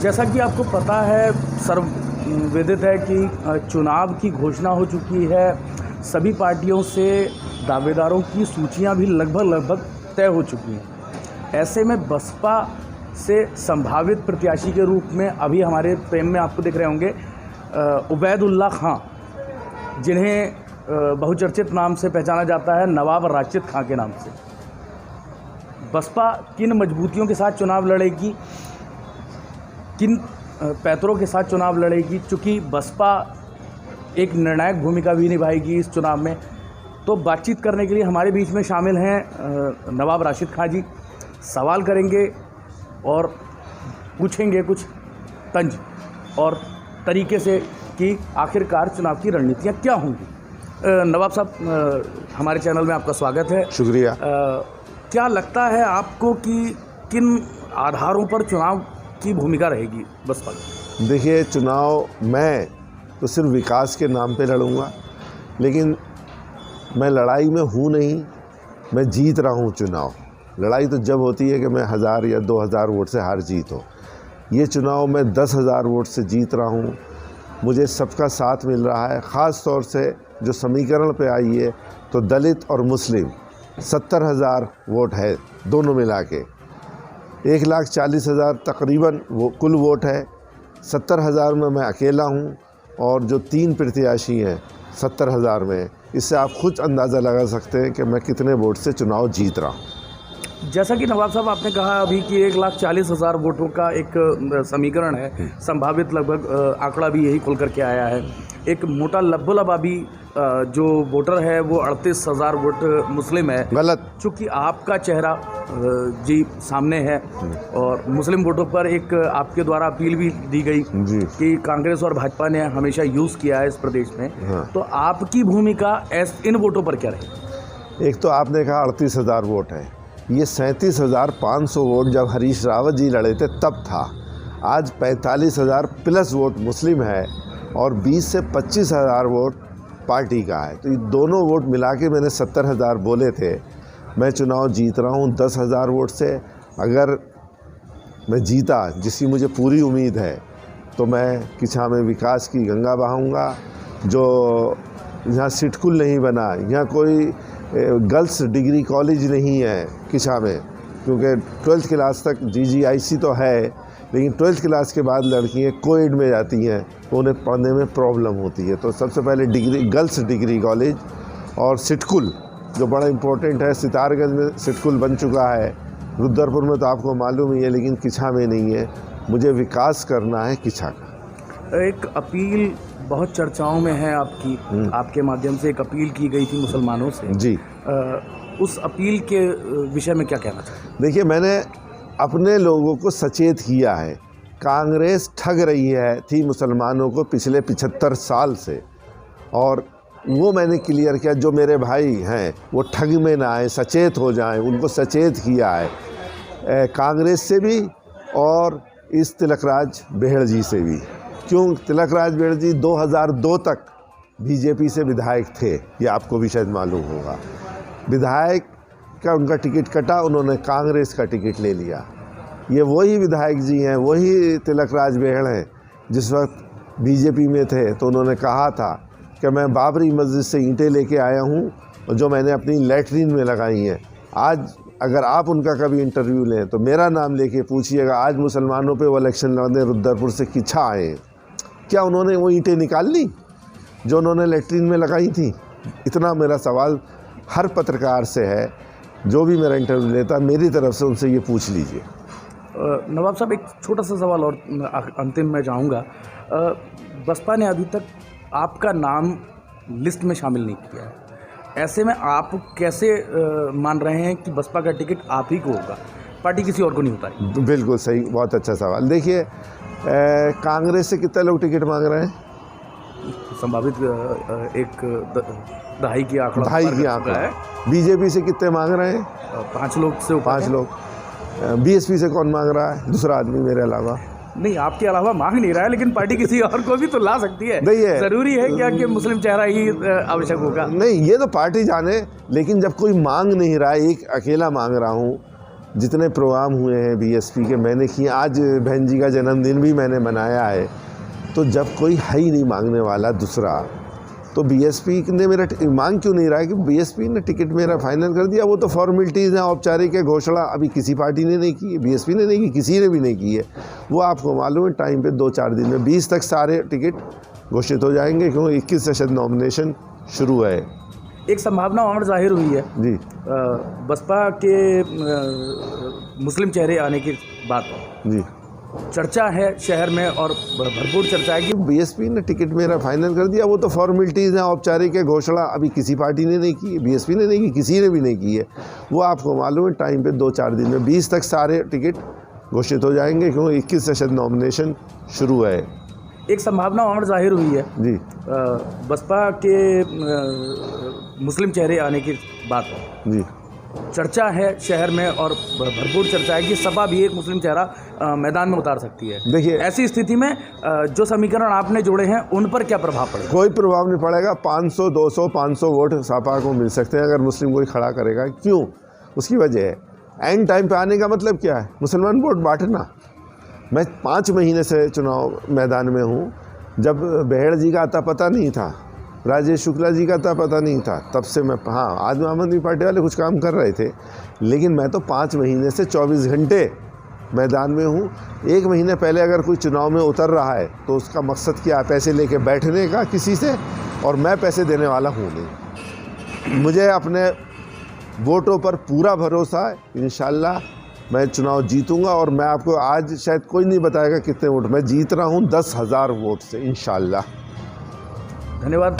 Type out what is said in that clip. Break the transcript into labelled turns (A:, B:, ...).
A: जैसा कि आपको पता है, सर्वविदित है कि चुनाव की घोषणा हो चुकी है। सभी पार्टियों से दावेदारों की सूचियां भी लगभग तय हो चुकी हैं। ऐसे में बसपा से संभावित प्रत्याशी के रूप में अभी हमारे फ्रेम में आपको दिख रहे होंगे उबैदुल्ला खां, जिन्हें बहुचर्चित नाम से पहचाना जाता है नवाब राशिद खां के नाम से। बसपा किन मजबूतियों के साथ चुनाव लड़ेगी, किन पैतरों के साथ चुनाव लड़ेगी, चूँकि बसपा एक निर्णायक भूमिका भी निभाएगी इस चुनाव में। तो बातचीत करने के लिए हमारे बीच में शामिल हैं नवाब राशिद खां जी। सवाल करेंगे और पूछेंगे कुछ तंज और तरीके से कि आखिरकार चुनाव की रणनीतियाँ क्या होंगी। नवाब साहब, हमारे चैनल में आपका स्वागत है।
B: शुक्रिया।
A: क्या लगता है आपको कि किन आधारों पर चुनाव की भूमिका रहेगी बसपा की?
B: देखिए, चुनाव मैं तो सिर्फ विकास के नाम पे लड़ूंगा, लेकिन मैं लड़ाई में हूँ नहीं, मैं जीत रहा हूँ चुनाव। लड़ाई तो जब होती है कि मैं 1000 या 2000 वोट से हार जीत हो। ये चुनाव मैं 10,000 वोट से जीत रहा हूँ। मुझे सबका साथ मिल रहा है। ख़ास तौर से जो समीकरण पे आई है तो दलित और मुस्लिम 70,000 वोट है, दोनों मिला के 1,40,000 तकरीबन वो कुल वोट है। 70,000 में मैं अकेला हूँ और जो 3 प्रत्याशी हैं 70,000 में। इससे आप खुद अंदाज़ा लगा सकते हैं कि मैं कितने वोट से चुनाव जीत रहा हूँ।
A: जैसा कि नवाब साहब आपने कहा अभी कि 1,40,000 वोटों का एक समीकरण है, संभावित लगभग आंकड़ा भी यही खुल करके आया है। एक मोटा लबोलबाबी जो वोटर है वो 38,000 वोट मुस्लिम है।
B: गलत।
A: चूँकि आपका चेहरा जी सामने है और मुस्लिम वोटों पर एक आपके द्वारा अपील भी दी गई कि कांग्रेस और भाजपा ने हमेशा यूज़ किया है इस प्रदेश में। हाँ। तो आपकी भूमिका इन वोटों पर क्या रही?
B: एक तो आपने कहा 38,000 वोट है, ये 37,500 वोट जब हरीश रावत जी लड़े थे तब था। आज 45,000 प्लस वोट मुस्लिम है और 20 से 25,000 वोट पार्टी का है। तो ये दोनों वोट मिला के मैंने 70,000 बोले थे। मैं चुनाव जीत रहा हूँ 10,000 वोट से। अगर मैं जीता, जिसकी मुझे पूरी उम्मीद है, तो मैं किछा में विकास की गंगा बहाऊँगा। जो यहाँ सिटकुल नहीं बना, यहाँ कोई गर्ल्स डिग्री कॉलेज नहीं है किछा में, क्योंकि 12th क्लास तक GGIC तो है, लेकिन 12th क्लास के बाद लड़कियाँ कोएड में जाती हैं तो उन्हें पढ़ने में प्रॉब्लम होती है। तो सबसे पहले गर्ल्स डिग्री कॉलेज और सिटकुल जो बड़ा इम्पोर्टेंट है। सितारगंज में सिटकुल बन चुका है, रुद्रपुर में तो आपको मालूम ही है, लेकिन किछा में नहीं है। मुझे विकास करना है किछा का।
A: एक अपील बहुत चर्चाओं में है आपकी, आपके माध्यम से एक अपील की गई थी मुसलमानों से जी। उस अपील के विषय में क्या कहना चाहिए?
B: देखिए, मैंने अपने लोगों को सचेत किया है। कांग्रेस ठग रही थी मुसलमानों को पिछले 75 साल से, और वो मैंने क्लियर किया। जो मेरे भाई हैं वो ठग में ना आए, सचेत हो जाएं, उनको सचेत किया है कांग्रेस से भी और इस तिलकराज बेहड़ जी से भी। क्यों? तिलकराज बेहड़ जी 2002 तक बीजेपी से विधायक थे, ये आपको भी शायद मालूम होगा। विधायक का उनका टिकट कटा, उन्होंने कांग्रेस का टिकट ले लिया। ये वही विधायक जी हैं, वही तिलकराज बेहड़ हैं जिस वक्त बीजेपी में थे। तो उन्होंने कहा था कि मैं बाबरी मस्जिद से ईंटें लेके आया हूँ और जो मैंने अपनी लैट्रीन में लगाई हैं। आज अगर आप उनका कभी इंटरव्यू लें तो मेरा नाम लेके पूछिएगा, आज मुसलमानों पे वो इलेक्शन लड़ने रुद्रपुर से किछा आए, क्या उन्होंने वो ईंटें निकाल ली जो उन्होंने लैट्रीन में लगाई थी? इतना मेरा सवाल हर पत्रकार से है, जो भी मेरा इंटरव्यू लेता मेरी तरफ से उनसे ये पूछ लीजिए।
A: नवाब साहब, एक छोटा सा सवाल और अंतिम मैं चाहूँगा। बसपा ने अभी तक आपका नाम लिस्ट में शामिल नहीं किया है। ऐसे में आप कैसे मान रहे हैं कि बसपा का टिकट आप ही को होगा, पार्टी किसी और को नहीं होता है?
B: बिल्कुल सही, बहुत अच्छा सवाल। देखिए, कांग्रेस से कितने लोग टिकट मांग रहे हैं?
A: संभावित एक दहाई की आंकड़ा है।
B: बीजेपी से कितने मांग रहे हैं?
A: 5 लोग से
B: 5 लोग। BSP से कौन मांग रहा है? दूसरा आदमी मेरे अलावा।
A: नहीं, आपके अलावा मांग नहीं रहा है, लेकिन पार्टी किसी और को भी तो ला सकती है।
B: नहीं है,
A: जरूरी है क्या कि मुस्लिम चेहरा ही आवश्यक होगा?
B: नहीं, ये तो पार्टी जाने, लेकिन जब कोई मांग नहीं रहा है, एक अकेला मांग रहा हूँ, जितने प्रोग्राम हुए हैं बीएसपी के मैंने किए, आज बहन जी का जन्मदिन भी मैंने मनाया है। तो जब कोई है ही नहीं मांगने वाला दूसरा, तो बीएसपी ने मेरा मांग क्यों नहीं रहा है कि बीएसपी ने टिकट मेरा फाइनल कर दिया। वो तो फॉर्मेलिटीज़ हैं, औपचारिक है, घोषणा अभी किसी पार्टी ने नहीं की है, बीएसपी ने नहीं की, किसी ने भी नहीं की है। वो आपको मालूम है टाइम पे 2-4 दिन में 20 तक सारे टिकट घोषित हो जाएंगे, क्योंकि 21 से शायद नॉमिनेशन शुरू है।
A: एक संभावना और जाहिर हुई है
B: जी,
A: बसपा के मुस्लिम चेहरे आने के बाद
B: जी,
A: चर्चा है शहर में और भरपूर चर्चा है कि
B: बीएसपी ने टिकट मेरा फाइनल कर दिया। वो तो फॉर्मेलिटीज़ हैं, औपचारिक है, घोषणा अभी किसी पार्टी ने नहीं की है, बीएसपी ने नहीं की, किसी ने भी नहीं की है। वो आपको मालूम है टाइम पे 2-4 दिन में 20 तक सारे टिकट घोषित हो जाएंगे, क्योंकि 21 से शायद नॉमिनेशन शुरू है।
A: एक संभावना और जाहिर हुई है
B: जी,
A: बसपा के मुस्लिम चेहरे आने के बाद
B: जी,
A: चर्चा है शहर में और भरपूर चर्चा है कि सपा भी एक मुस्लिम चेहरा मैदान में उतार सकती है।
B: देखिए,
A: ऐसी स्थिति में जो समीकरण आपने जोड़े हैं उन पर क्या प्रभाव पड़ेगा?
B: कोई प्रभाव नहीं पड़ेगा। 500, 200, 500 वोट सपा को मिल सकते हैं अगर मुस्लिम कोई खड़ा करेगा। क्यों? उसकी वजह है एंड टाइम पे आने का मतलब क्या है? मुसलमान वोट बांटना। मैं 5 महीने से चुनाव मैदान में हूँ। जब बहेड़ जी का आता पता नहीं था, राजेश शुक्ला जी का था पता नहीं था, तब से मैं आम आदमी पार्टी वाले कुछ काम कर रहे थे, लेकिन मैं तो 5 महीने से 24 घंटे मैदान में हूँ। 1 महीने पहले अगर कोई चुनाव में उतर रहा है तो उसका मकसद क्या है? पैसे लेके बैठने का किसी से, और मैं पैसे देने वाला हूँ नहीं। मुझे अपने वोटों पर पूरा भरोसा है, इंशाल्लाह मैं चुनाव जीतूँगा। और मैं आपको आज शायद कोई नहीं बताएगा कितने वोट मैं जीत रहा हूँ, 10,000 वोट से इंशाल्लाह।
A: धन्यवाद।